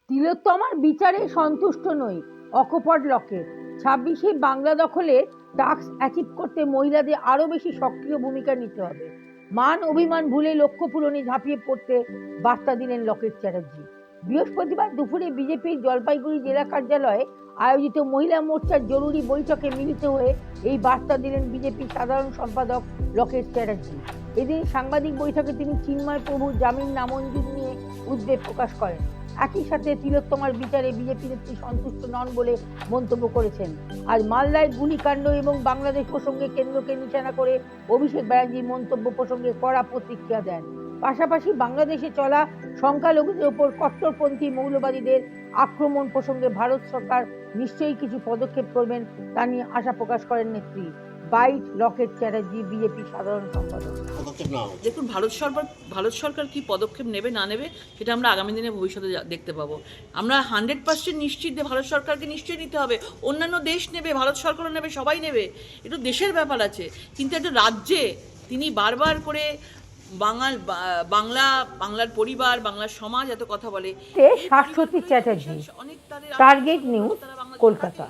তিলোত্তমার বিচারে সন্তুষ্ট নই, অকপট লকেট। 26-এ বাংলা দখলের টাস্ক অ্যাচিভ করতে মহিলাদের আরও বেশি সক্রিয় ভূমিকা নিতে হবে। মান অভিমান ভুলে লক্ষ্য পূরণে ঝাঁপিয়ে পড়তে বার্তা দিলেন লকেট চ্যাটার্জি। বৃহস্পতিবার দুপুরে বিজেপির জলপাইগুড়ি জেলা কার্যালয়ে আয়োজিত মহিলা মোর্চার জরুরি বৈঠকে মিলিত হয়ে এই বার্তা দিলেন বিজেপির সাধারণ সম্পাদক লকেট চ্যাটার্জি। এদিন সাংবাদিক বৈঠকে তিনি চিন্ময় প্রভুর জামিন নামঞ্জুর নিয়ে উদ্বেগ প্রকাশ করেন। একই সাথে তিলোত্তমার বিচারে বিজেপি নেত্রী সন্তুষ্ট নন বলে মন্তব্য করেছেন। আর মালদায় গুলিকাণ্ড এবং বাংলাদেশ প্রসঙ্গে কেন্দ্রকে নিশানা করে অভিষেক ব্যানার্জির মন্তব্য প্রসঙ্গে কড়া প্রতিক্রিয়া দেন। পাশাপাশি বাংলাদেশে চলা সংখ্যালঘুদের ওপর কট্টরপন্থী মৌলবাদীদের আক্রমণ প্রসঙ্গে ভারত সরকার নিশ্চয়ই কিছু পদক্ষেপ করবেন তা নিয়ে আশা প্রকাশ করেন নেত্রী। বাইট লকেট চ্যাটার্জি, বিজেপি সাধারণ সম্পাদক। দেখুন, ভারত সরকার কি পদক্ষেপ নেবে না নেবে সেটা আমরা আগামী দিনে ভবিষ্যতে দেখতে পাবো। আমরা 100% নিশ্চিত যে ভারত সরকারকে নিশ্চয়ই নিতে হবে। অন্যান্য দেশ নেবে, ভারত সরকারও নেবে, সবাই নেবে, একটু দেশের ব্যাপার আছে। কিন্তু একটা রাজ্যে তিনি বারবার করে বাংলার পরিবার, বাংলার সমাজ এত কথা বলে। Shashwati Chatterjee, target news, Kolkata.